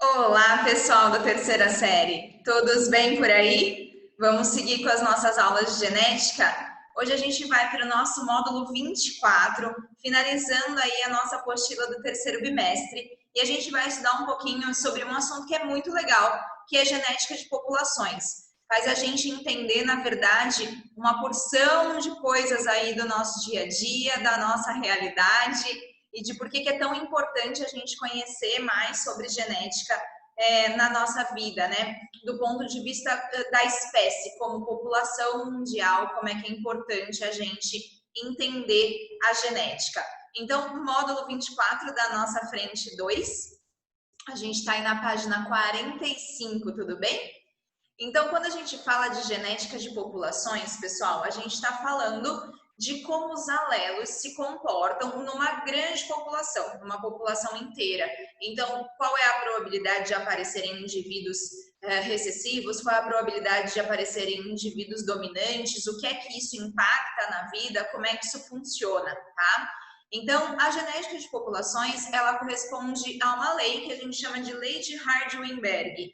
Olá, pessoal da terceira série. Todos bem por aí? Vamos seguir com as nossas aulas de genética? Hoje a gente vai para o nosso módulo 24, finalizando aí a nossa apostila do terceiro bimestre, e a gente vai estudar um pouquinho sobre um assunto que é muito legal, que é genética de populações. Faz a gente entender, na verdade, uma porção de coisas aí do nosso dia a dia, da nossa realidade, e de por que é tão importante a gente conhecer mais sobre genética na nossa vida, né? Do ponto de vista da espécie, como população mundial, como é que é importante a gente entender a genética. Então, módulo 24 da nossa frente 2, a gente está aí na página 45, tudo bem? Então, quando a gente fala de genética de populações, pessoal, a gente está falando de como os alelos se comportam numa grande população, numa população inteira. Então, qual é a probabilidade de aparecerem indivíduos recessivos, qual é a probabilidade de aparecerem indivíduos dominantes, o que é que isso impacta na vida, como é que isso funciona, tá? Então, a genética de populações, ela corresponde a uma lei que a gente chama de Lei de Hardy-Weinberg,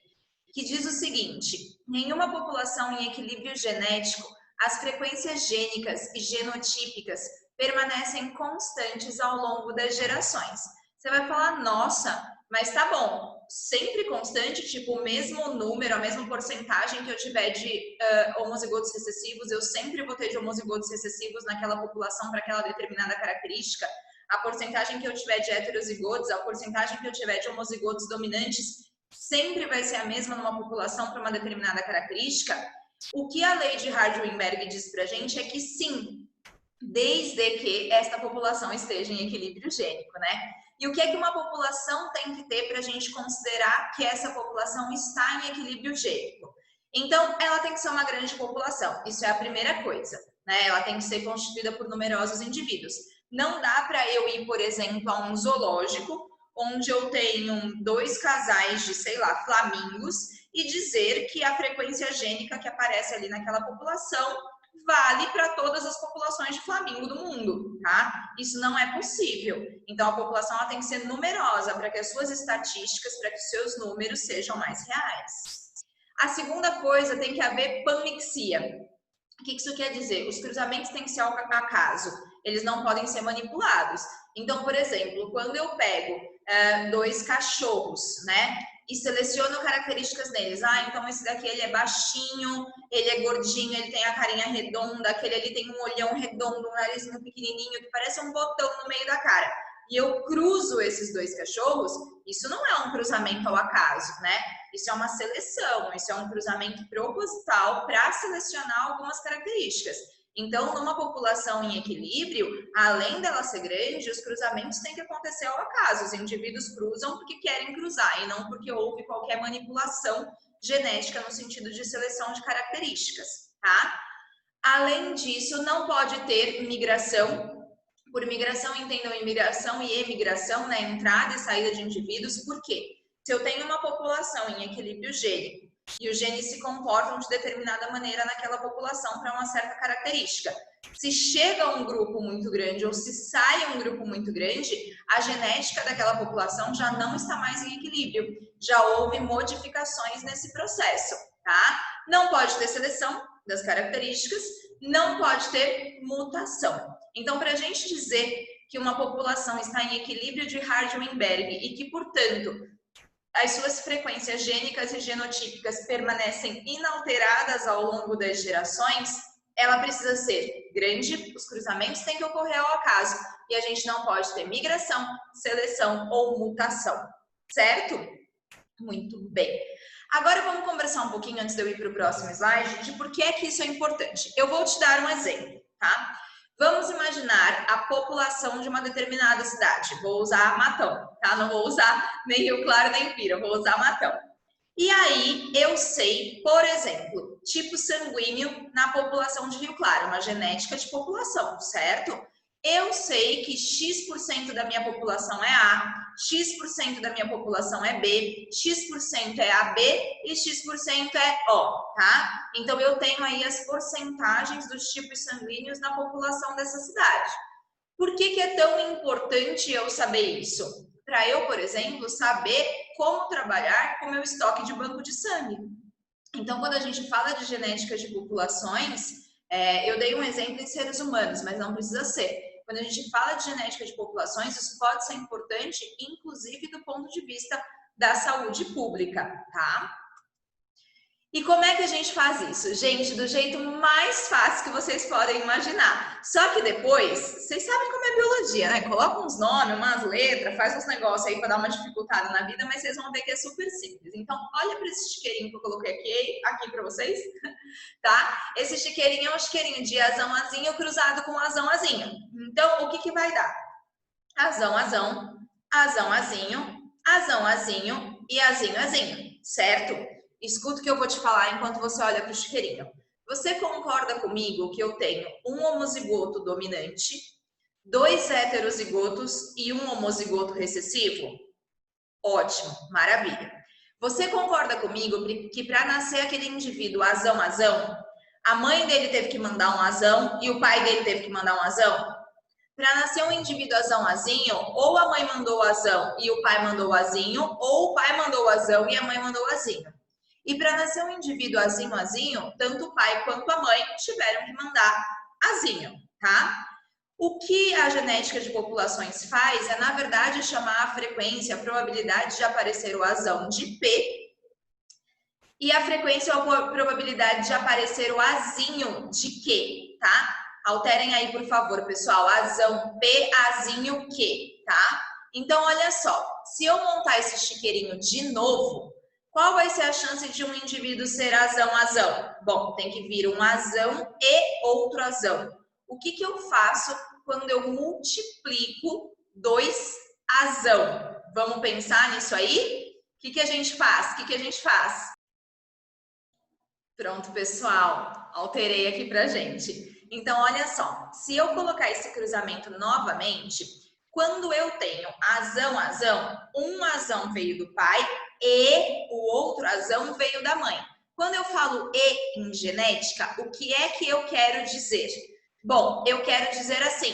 que diz o seguinte: nenhuma população em equilíbrio genético, as frequências gênicas e genotípicas permanecem constantes ao longo das gerações. Você vai falar, nossa, mas tá bom, sempre constante, tipo o mesmo número, a mesma porcentagem que eu tiver de homozigotos recessivos, eu sempre vou ter de homozigotos recessivos naquela população para aquela determinada característica. A porcentagem que eu tiver de heterozigotos, a porcentagem que eu tiver de homozigotos dominantes, sempre vai ser a mesma numa população para uma determinada característica. O que a lei de Hardy-Weinberg diz para a gente é que sim, desde que esta população esteja em equilíbrio gênico, né? E o que é que uma população tem que ter para a gente considerar que essa população está em equilíbrio gênico? Então, ela tem que ser uma grande população, isso é a primeira coisa, né? Ela tem que ser constituída por numerosos indivíduos. Não dá para eu ir, por exemplo, a um zoológico onde eu tenho dois casais de, sei lá, flamingos e dizer que a frequência gênica que aparece ali naquela população vale para todas as populações de flamingo do mundo, tá? Isso não é possível. Então, a população ela tem que ser numerosa para que as suas estatísticas, para que os seus números sejam mais reais. A segunda coisa, tem que haver panmixia. O que isso quer dizer? Os cruzamentos têm que ser ao acaso, eles não podem ser manipulados. Então, por exemplo, quando eu pego dois cachorros, né, e seleciono características neles, então esse daqui ele é baixinho, ele é gordinho, ele tem a carinha redonda, aquele ali tem um olhão redondo, um narizinho pequenininho que parece um botão no meio da cara. E eu cruzo esses dois cachorros, isso não é um cruzamento ao acaso, né? Isso é uma seleção, isso é um cruzamento proposital para selecionar algumas características. Então, numa população em equilíbrio, além dela ser grande, os cruzamentos têm que acontecer ao acaso. Os indivíduos cruzam porque querem cruzar e não porque houve qualquer manipulação genética no sentido de seleção de características, tá? Além disso, não pode ter migração. Por migração, entendam imigração e emigração, né? Entrada e saída de indivíduos. Por quê? Se eu tenho uma população em equilíbrio gênico e os genes se comportam de determinada maneira naquela população para uma certa característica, se chega um grupo muito grande ou se sai um grupo muito grande, a genética daquela população já não está mais em equilíbrio, já houve modificações nesse processo, tá? Não pode ter seleção das características, não pode ter mutação. Então, para a gente dizer que uma população está em equilíbrio de Hardy-Weinberg e que, portanto, as suas frequências gênicas e genotípicas permanecem inalteradas ao longo das gerações, ela precisa ser grande, os cruzamentos têm que ocorrer ao acaso e a gente não pode ter migração, seleção ou mutação, certo? Muito bem. Agora vamos conversar um pouquinho, antes de eu ir para o próximo slide, de por que é que isso é importante. Eu vou te dar um exemplo, tá? Vamos imaginar a população de uma determinada cidade. Vou usar Matão, tá? Não vou usar nem Rio Claro nem Pira, vou usar Matão. E aí eu sei, por exemplo, tipo sanguíneo na população de Rio Claro, uma genética de população, certo? Eu sei que X% da minha população é A, X% da minha população é B, X% é AB e X% é O, tá? Então eu tenho aí as porcentagens dos tipos sanguíneos na população dessa cidade. Por que é tão importante eu saber isso? para eu, por exemplo, saber como trabalhar com o meu estoque de banco de sangue. Então, quando a gente fala de genética de populações, eu dei um exemplo em seres humanos, mas não precisa ser. Quando a gente fala de genética de populações, isso pode ser importante, inclusive do ponto de vista da saúde pública, tá? E como é que a gente faz isso? Gente, do jeito mais fácil que vocês podem imaginar. Só que depois, vocês sabem como é biologia, né? Coloca uns nomes, umas letras, faz uns negócios aí para dar uma dificultada na vida, mas vocês vão ver que é super simples. Então, olha para esse chiqueirinho que eu coloquei aqui para vocês, tá? Esse chiqueirinho é um chiqueirinho de azão azinho cruzado com azão azinho. Então, o que vai dar? Azão azão, azão azinho, azão azinho e azinho azinho, certo? Escuta o que eu vou te falar enquanto você olha para o chiqueirinho. Você concorda comigo que eu tenho um homozigoto dominante, 2 heterozigotos e um homozigoto recessivo? Ótimo, maravilha. Você concorda comigo que para nascer aquele indivíduo azão, a mãe dele teve que mandar um azão e o pai dele teve que mandar um azão? Para nascer um indivíduo azão-azinho, ou a mãe mandou o azão e o pai mandou o azinho, ou o pai mandou o azão e a mãe mandou o azinho. E para nascer um indivíduo azinho, tanto o pai quanto a mãe tiveram que mandar azinho, tá? O que a genética de populações faz é, na verdade, chamar a frequência, a probabilidade de aparecer o azão de P e a frequência ou a probabilidade de aparecer o azinho de Q, tá? Alterem aí, por favor, pessoal. Azão P, azinho Q, tá? Então, olha só. Se eu montar esse chiqueirinho de novo, qual vai ser a chance de um indivíduo ser azão-azão? Bom, tem que vir um azão e outro azão. O que eu faço quando eu multiplico 2 azão? Vamos pensar nisso aí? O que a gente faz? O que a gente faz? Pronto, pessoal. Alterei aqui pra gente. Então, olha só. Se eu colocar esse cruzamento novamente, quando eu tenho azão, um azão veio do pai e o outro azão veio da mãe. Quando eu falo e em genética, o que é que eu quero dizer? Bom, eu quero dizer assim,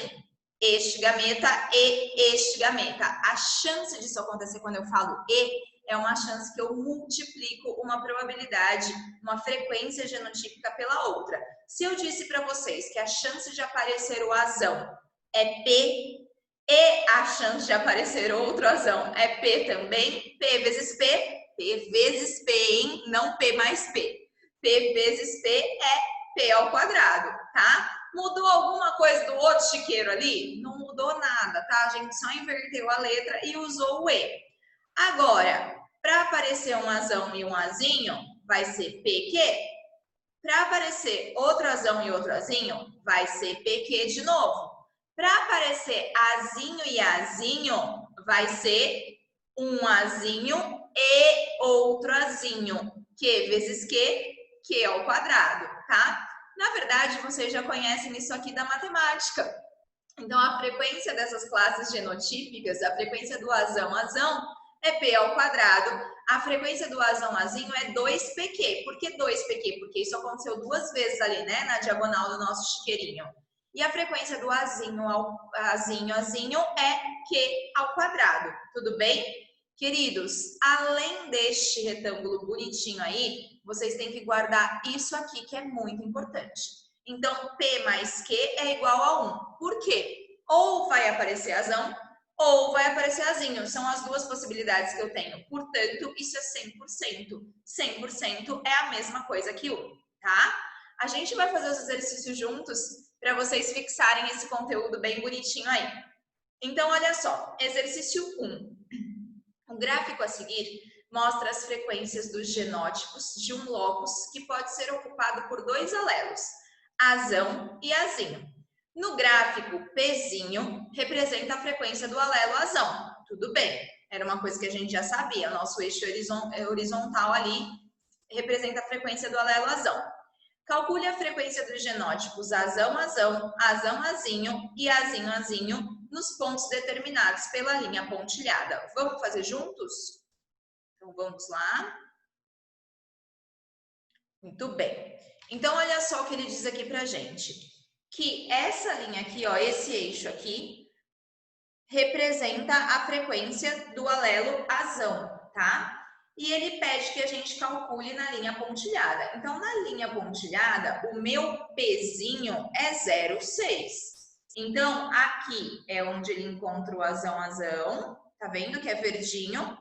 este gameta e este gameta. A chance disso acontecer quando eu falo e é uma chance que eu multiplico uma probabilidade, uma frequência genotípica pela outra. Se eu disse para vocês que a chance de aparecer o azão é P e a chance de aparecer outro azão é P também, P vezes P vezes P, hein? Não P mais P. P vezes P é P ao quadrado, tá? Mudou alguma coisa do outro chiqueiro ali? Não mudou nada, tá? A gente só inverteu a letra e usou o E. Agora, para aparecer um azão e um azinho, vai ser PQ. Para aparecer outro azão e outro azinho, vai ser PQ de novo. Para aparecer azinho e azinho, vai ser um azinho e outro azinho. Q vezes Q ao quadrado, tá? Na verdade, vocês já conhecem isso aqui da matemática. Então, a frequência dessas classes genotípicas, a frequência do azão é P ao quadrado. A frequência do azão-azinho é 2PQ. Por que 2PQ? Porque isso aconteceu 2 vezes ali, né? Na diagonal do nosso chiqueirinho. E a frequência do azinho é Q ao quadrado. Tudo bem? Queridos, além deste retângulo bonitinho aí, vocês têm que guardar isso aqui, que é muito importante. Então, P mais Q é igual a 1. Por quê? Ou vai aparecer azão, ou vai aparecer azinho. São as duas possibilidades que eu tenho. Portanto, isso é 100%. 100% é a mesma coisa que 1, tá? A gente vai fazer os exercícios juntos para vocês fixarem esse conteúdo bem bonitinho aí. Então, olha só. Exercício 1. O gráfico a seguir mostra as frequências dos genótipos de um locus que pode ser ocupado por 2 alelos, azão e azinho. No gráfico, Pzinho representa a frequência do alelo azão. Tudo bem, era uma coisa que a gente já sabia. Nosso eixo horizontal ali representa a frequência do alelo azão. Calcule a frequência dos genótipos azão-azão, azão-azinho e azinho-azinho nos pontos determinados pela linha pontilhada. Vamos fazer juntos? Então, vamos lá. Muito bem. Então, olha só o que ele diz aqui pra gente. Que essa linha aqui, ó, esse eixo aqui, representa a frequência do alelo azão, tá? E ele pede que a gente calcule na linha pontilhada. Então, na linha pontilhada, o meu Pzinho é 0,6. Então, aqui é onde ele encontra o azão, tá vendo que é verdinho?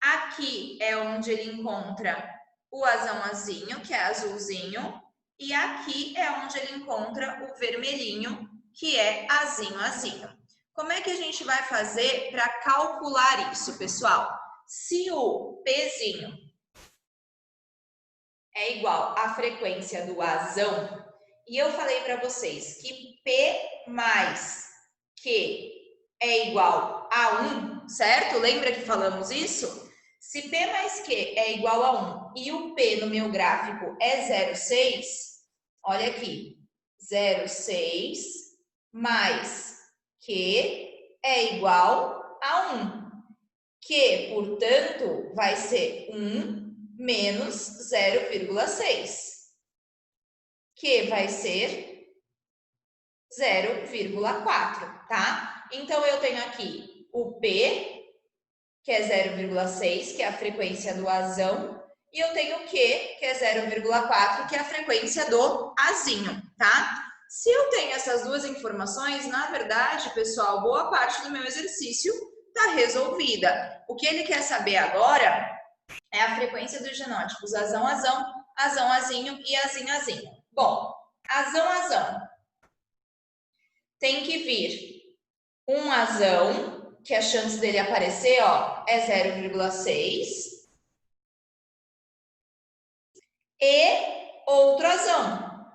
Aqui é onde ele encontra o azãozinho, que é azulzinho, e aqui é onde ele encontra o vermelhinho, que é azinho. Como é que a gente vai fazer para calcular isso, pessoal? Se o Pzinho é igual à frequência do azão, e eu falei para vocês que P mais Q é igual a 1, certo? Lembra que falamos isso? Se P mais Q é igual a 1 e o P no meu gráfico é 0,6, olha aqui, 0,6 mais Q é igual a 1. Que, portanto, vai ser 1 menos 0,6. Que vai ser 0,4, tá? Então, eu tenho aqui o P, que é 0,6, que é a frequência do azão, e eu tenho o Q, que é 0,4, que é a frequência do azinho, tá? Se eu tenho essas duas informações, na verdade, pessoal, boa parte do meu exercício está resolvida. O que ele quer saber agora é a frequência dos genótipos azão-azão, azão-azinho e azinho-azinho. Bom, azão-azão tem que vir um azão, que a chance dele aparecer, ó, é 0,6, e outro azão,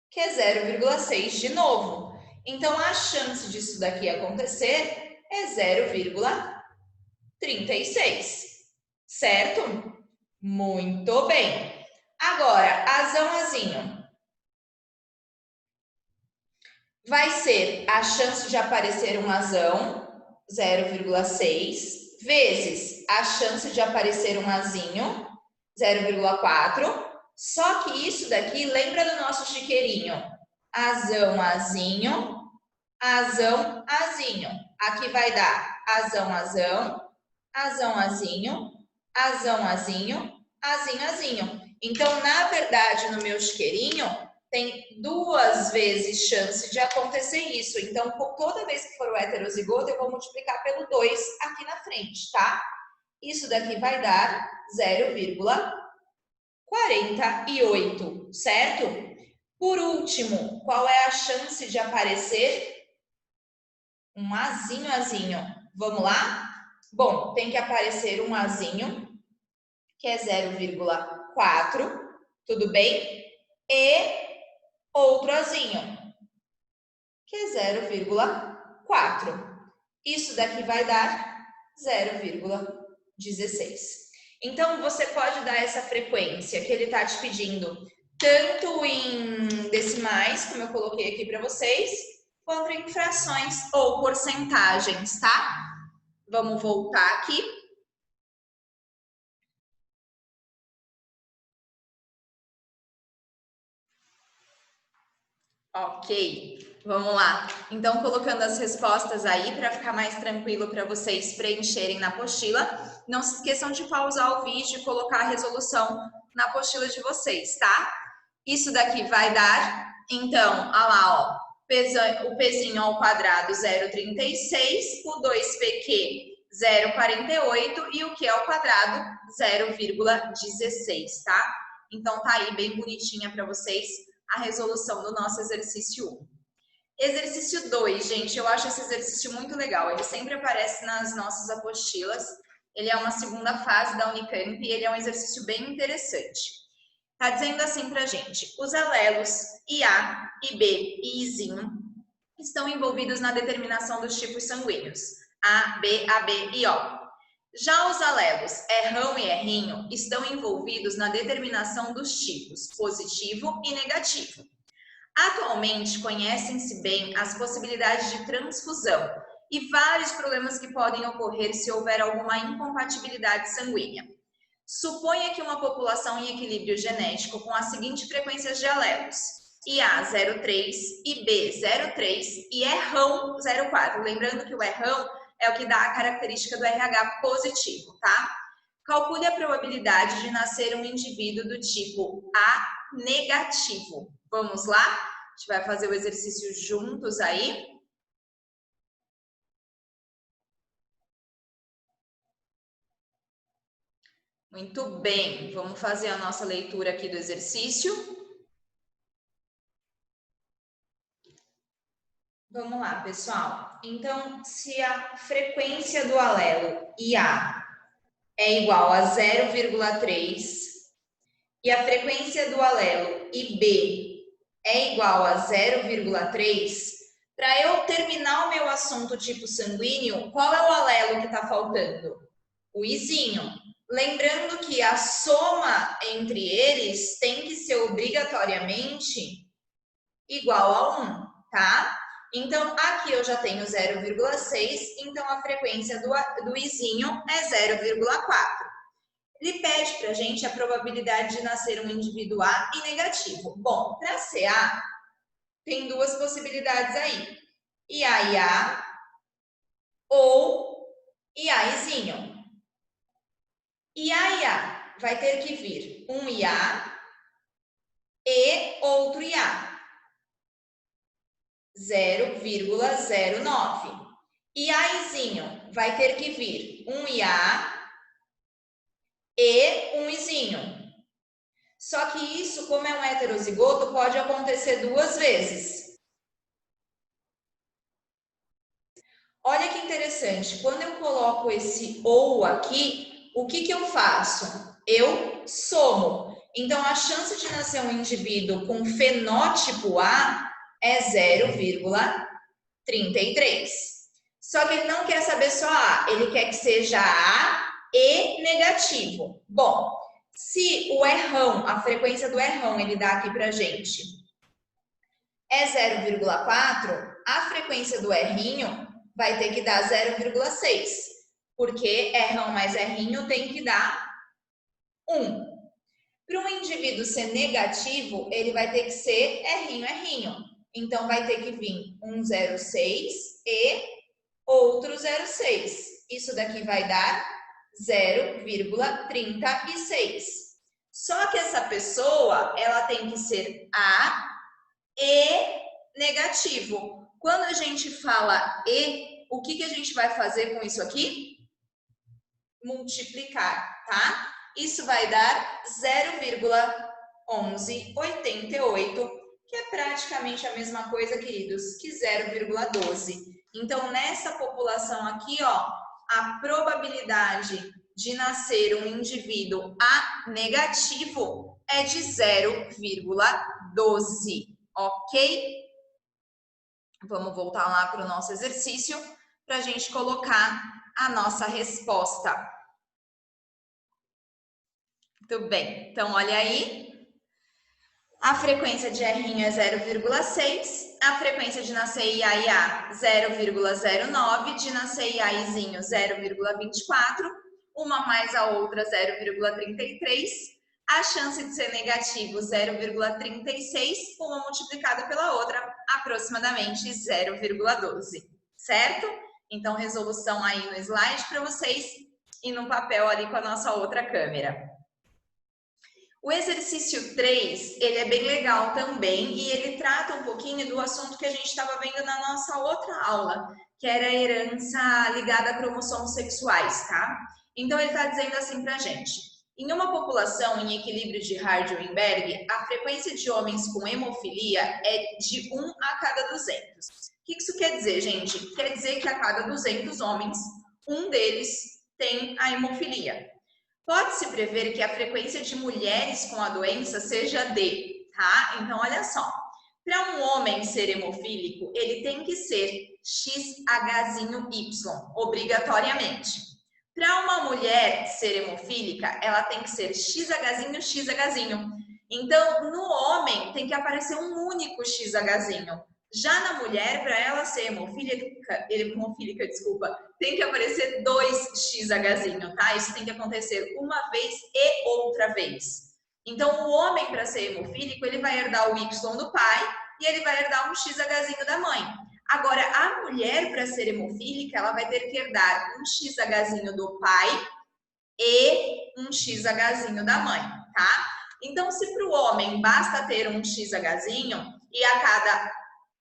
que é 0,6 de novo. Então, a chance disso daqui acontecer é 0,36, certo? Muito bem. Agora, azão-azinho. Vai ser a chance de aparecer um azão, 0,6, vezes a chance de aparecer um azinho, 0,4. Só que isso daqui, lembra do nosso chiqueirinho? Azão, azinho, azão, azinho. Aqui vai dar azão, azão, azão, azinho, azão, azinho, azinho, azinho. Então, na verdade, no meu chiqueirinho, tem 2 vezes chance de acontecer isso. Então, toda vez que for o heterozigoto, eu vou multiplicar pelo 2 aqui na frente, tá? Isso daqui vai dar 0,48, certo? Por último, qual é a chance de aparecer um azinho, azinho? Vamos lá? Bom, tem que aparecer um azinho, que é 0,4, tudo bem? E outro azinho, que é 0,4. Isso daqui vai dar 0,16. Então, você pode dar essa frequência que ele está te pedindo, tanto em decimais, como eu coloquei aqui para vocês, quanto em frações ou porcentagens, tá? Vamos voltar aqui. Ok, vamos lá. Então, colocando as respostas aí para ficar mais tranquilo para vocês preencherem na apostila. Não se esqueçam de pausar o vídeo e colocar a resolução na apostila de vocês, tá? Isso daqui vai dar, então, olha lá, ó, o Pzinho ao quadrado 0,36, o 2PQ 0,48 e o Q ao quadrado 0,16, tá? Então, tá aí bem bonitinha para vocês a resolução do nosso exercício 1. Exercício 2, gente, eu acho esse exercício muito legal, ele sempre aparece nas nossas apostilas, ele é uma segunda fase da Unicamp e ele é um exercício bem interessante. Tá dizendo assim pra gente, os alelos IA, IB e Izinho estão envolvidos na determinação dos tipos sanguíneos, A, B, AB e O. Já os alelos errão e errinho estão envolvidos na determinação dos tipos positivo e negativo. Atualmente, conhecem-se bem as possibilidades de transfusão e vários problemas que podem ocorrer se houver alguma incompatibilidade sanguínea. Suponha que uma população em equilíbrio genético com as seguintes frequências de alelos: IA 0,3, IB 0,3 e errão 0,4. Lembrando que o errão é o que dá a característica do RH positivo, tá? Calcule a probabilidade de nascer um indivíduo do tipo A negativo. Vamos lá? A gente vai fazer o exercício juntos aí. Muito bem, vamos fazer a nossa leitura aqui do exercício. Vamos lá, pessoal. Então, se a frequência do alelo IA é igual a 0,3 e a frequência do alelo IB é igual a 0,3, para eu terminar o meu assunto tipo sanguíneo, qual é o alelo que está faltando? O Izinho. Lembrando que a soma entre eles tem que ser obrigatoriamente igual a 1, tá? Então, aqui eu já tenho 0,6, então a frequência do Izinho é 0,4. Ele pede para a gente a probabilidade de nascer um indivíduo A e negativo. Bom, para ser A, tem duas possibilidades aí. IA ou IAzinho. IA vai ter que vir um IA e outro IA. 0,09. IAzinho vai ter que vir um IA e um Izinho. Só que isso, como é um heterozigoto, pode acontecer duas vezes. Olha que interessante, quando eu coloco esse ou aqui, o que eu faço? Eu somo. Então, a chance de nascer um indivíduo com fenótipo A é 0,33. Só que ele não quer saber só A, ele quer que seja A e negativo. Bom, se o errão, a frequência do errão, ele dá aqui pra gente, é 0,4, a frequência do errinho vai ter que dar 0,6, porque errão mais errinho tem que dar 1. Para um indivíduo ser negativo, ele vai ter que ser errinho, errinho. Então, vai ter que vir um 0,6 e outro 0,6. Isso daqui vai dar 0,36. Só que essa pessoa, ela tem que ser A e negativo. Quando a gente fala E, o que a gente vai fazer com isso aqui? Multiplicar, tá? Isso vai dar 0,1188, que é praticamente a mesma coisa, queridos, que 0,12. Então, nessa população aqui, ó, a probabilidade de nascer um indivíduo A negativo é de 0,12, ok? Vamos voltar lá para o nosso exercício para a gente colocar a nossa resposta. Muito bem, então olha aí. A frequência de errinho é 0,6, a frequência de nascer IA 0,09, de nascer IAzinho 0,24, uma mais a outra 0,33, a chance de ser negativo 0,36, uma multiplicada pela outra, aproximadamente 0,12, certo? Então, resolução aí no slide para vocês e no papel ali com a nossa outra câmera. O exercício 3, ele é bem legal também e ele trata um pouquinho do assunto que a gente estava vendo na nossa outra aula, que era a herança ligada a cromossomos sexuais, tá? Então, ele está dizendo assim pra gente: em uma população em equilíbrio de Hardy-Weinberg, a frequência de homens com hemofilia é de 1 a cada 200. O que isso quer dizer, gente? Quer dizer que a cada 200 homens, um deles tem a hemofilia. Pode-se prever que a frequência de mulheres com a doença seja D, tá? Então, olha só. Para um homem ser hemofílico, ele tem que ser XHY, obrigatoriamente. Para uma mulher ser hemofílica, ela tem que ser XHzinho, XHzinho. Então, no homem, tem que aparecer um único XHzinho. Já na mulher, para ela ser hemofílica, tem que aparecer 2 XHzinho, tá? Isso tem que acontecer uma vez e outra vez. Então, o homem, para ser hemofílico, ele vai herdar o Y do pai e ele vai herdar um XHzinho da mãe. Agora, a mulher, para ser hemofílica, ela vai ter que herdar um XHzinho do pai e um XHzinho da mãe, tá? Então, se para o homem basta ter um XHzinho e a cada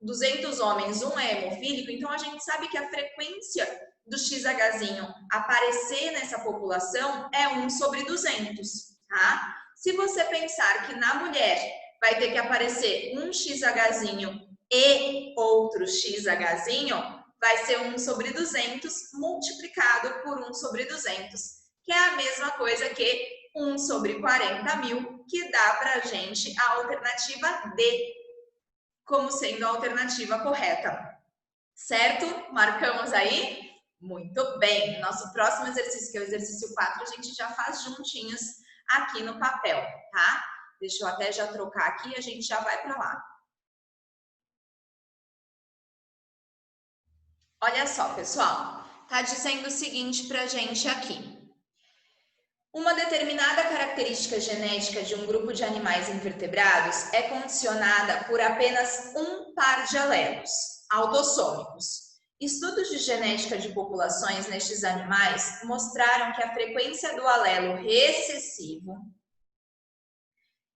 200 homens um é hemofílico, então a gente sabe que a frequência do XHzinho aparecer nessa população é 1/200, tá? Se você pensar que na mulher vai ter que aparecer um XHzinho e outro XHzinho, vai ser 1/200 multiplicado por 1/200, que é a mesma coisa que 1/40.000, que dá para a gente a alternativa D como sendo a alternativa correta. Certo? Marcamos aí? Muito bem. Nosso próximo exercício, que é o exercício 4, a gente já faz juntinhos aqui no papel, tá? Deixa eu até já trocar aqui e a gente já vai para lá. Olha só, pessoal. Tá dizendo o seguinte pra gente aqui. Uma determinada característica genética de um grupo de animais invertebrados é condicionada por apenas um par de alelos autossômicos. Estudos de genética de populações nestes animais mostraram que a frequência do alelo recessivo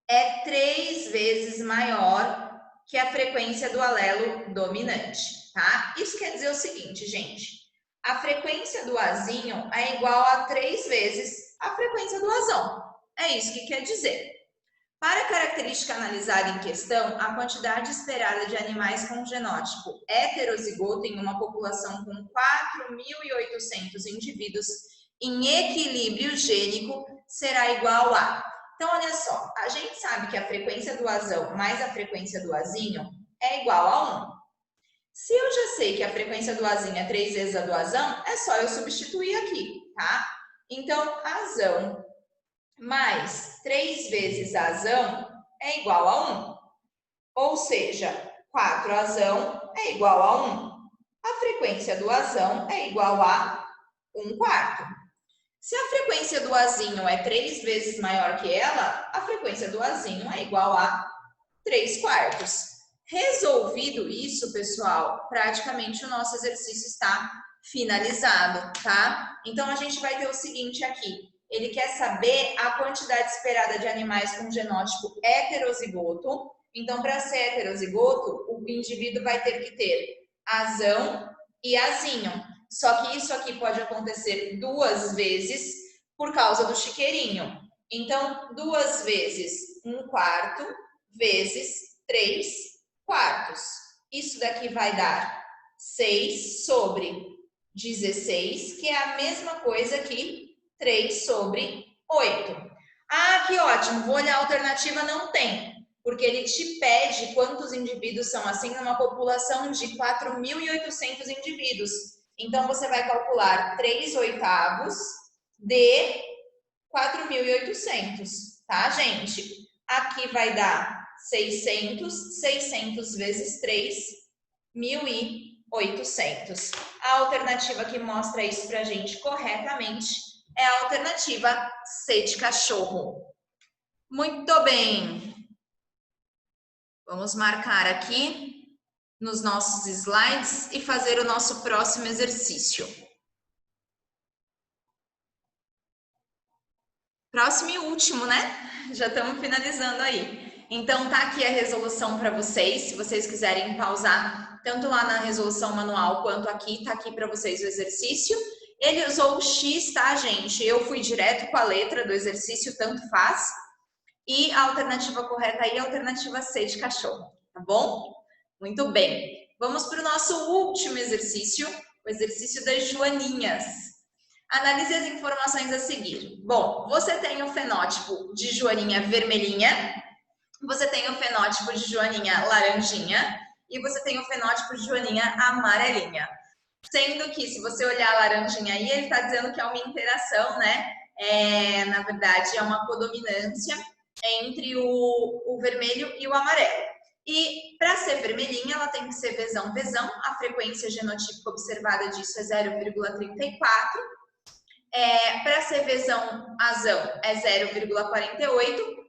é 3 vezes maior que a frequência do alelo dominante, tá? Isso quer dizer o seguinte, gente. A frequência do Azinho é igual a 3 vezes a frequência do Azão. É isso que quer dizer. Para a característica analisada em questão, a quantidade esperada de animais com genótipo heterozigoto em uma população com 4.800 indivíduos em equilíbrio gênico será igual a... Então, olha só, a gente sabe que a frequência do Azão mais a frequência do Azinho é igual a 1. Se eu já sei que a frequência do Azinho é 3 vezes a do Azão, é só eu substituir aqui, tá? Então, Azão mais 3 vezes Azão é igual a 1. Ou seja, 4 Azão é igual a 1. A frequência do Azão é igual a 1/4. Se a frequência do Azinho é 3 vezes maior que ela, a frequência do Azinho é igual a 3/4. Resolvido isso, pessoal, praticamente o nosso exercício está finalizado, tá? Então, a gente vai ter o seguinte aqui. Ele quer saber a quantidade esperada de animais com genótipo heterozigoto. Então, para ser heterozigoto, o indivíduo vai ter que ter Azão e Azinho. Só que isso aqui pode acontecer 2 vezes por causa do chiqueirinho. Então, 2 vezes 1/4 vezes 3/4. Isso daqui vai dar 6/16, que é a mesma coisa que 3/8. Ah, que ótimo, vou olhar a alternativa, não tem, porque ele te pede quantos indivíduos são assim numa população de 4.800 indivíduos. Então, você vai calcular 3/8 de 4.800, tá, gente? Aqui vai dar 600, 600 vezes 3, 1.800. A alternativa que mostra isso pra gente corretamente é a alternativa C de cachorro. Muito bem. Vamos marcar aqui nos nossos slides e fazer o nosso próximo exercício. Próximo e último, né? Já estamos finalizando aí. Então, tá aqui a resolução para vocês. Se vocês quiserem pausar, tanto lá na resolução manual quanto aqui, tá aqui para vocês o exercício. Ele usou o X, tá, gente? Eu fui direto com a letra do exercício, tanto faz. E a alternativa correta aí é a alternativa C de cachorro, tá bom? Muito bem. Vamos para o nosso último exercício, o exercício das joaninhas. Analise as informações a seguir. Bom, você tem o fenótipo de joaninha vermelhinha, você tem o fenótipo de joaninha laranjinha e você tem o fenótipo de joaninha amarelinha. Sendo que, se você olhar a laranjinha aí, ele está dizendo que é uma interação, né? Na verdade, é uma codominância entre o vermelho e o amarelo. E para ser vermelhinha, ela tem que ser Vzão. A frequência genotípica observada disso é 0,34. Para ser Vzão Azão é 0,48.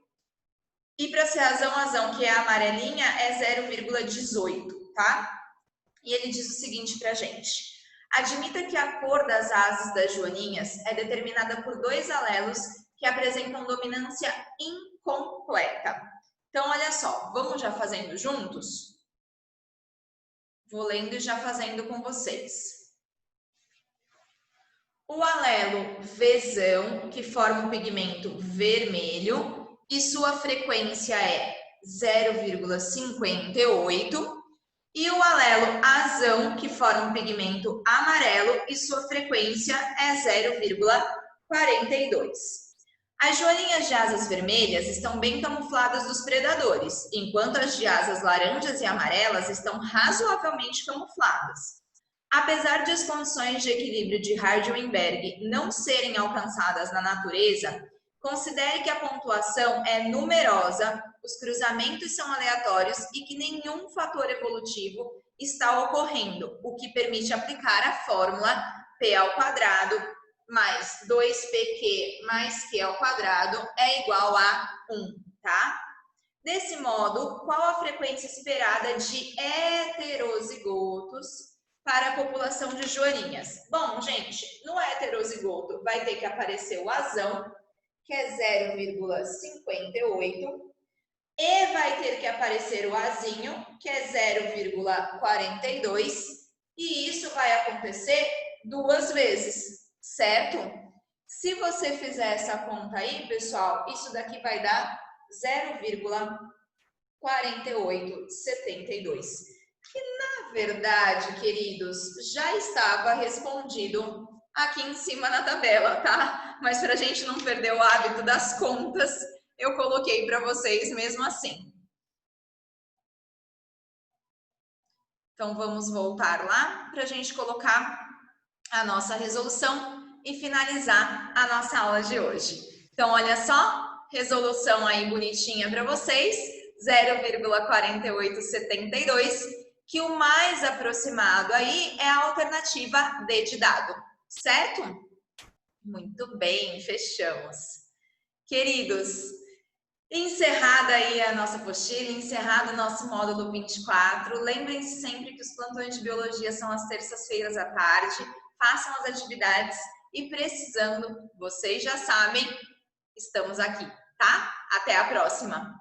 E para ser Azão, que é a amarelinha, é 0,18, tá? E ele diz o seguinte para a gente: admita que a cor das asas das joaninhas é determinada por dois alelos que apresentam dominância incompleta. Então, olha só, vamos já fazendo juntos? Vou lendo e já fazendo com vocês. O alelo Vzão, que forma o pigmento vermelho, e sua frequência é 0,58, e o alelo Azão, que forma o pigmento amarelo, e sua frequência é 0,42. As joaninhas de asas vermelhas estão bem camufladas dos predadores, enquanto as de asas laranjas e amarelas estão razoavelmente camufladas. Apesar de as condições de equilíbrio de Hardy-Weinberg não serem alcançadas na natureza, considere que a pontuação é numerosa, os cruzamentos são aleatórios e que nenhum fator evolutivo está ocorrendo, o que permite aplicar a fórmula P ao quadrado mais 2pq mais q ao quadrado é igual a 1, tá? Desse modo, qual a frequência esperada de heterozigotos para a população de joaninhas? Bom, gente, no heterozigoto vai ter que aparecer o azão, que é 0,58, e vai ter que aparecer o azinho, que é 0,42, e isso vai acontecer 2 vezes, certo? Se você fizer essa conta aí, pessoal, isso daqui vai dar 0,4872. Que, na verdade, queridos, já estava respondido aqui em cima na tabela, tá? Mas para a gente não perder o hábito das contas, eu coloquei para vocês mesmo assim. Então, vamos voltar lá para a gente colocar a nossa resolução e finalizar a nossa aula de hoje. Então, olha só, resolução aí bonitinha para vocês, 0,4872, que o mais aproximado aí é a alternativa D de dado, certo? Muito bem, fechamos. Queridos, encerrada aí a nossa apostila, encerrado o nosso módulo 24, lembrem-se sempre que os plantões de biologia são às terças-feiras à tarde, façam as atividades e precisando, vocês já sabem, estamos aqui, tá? Até a próxima!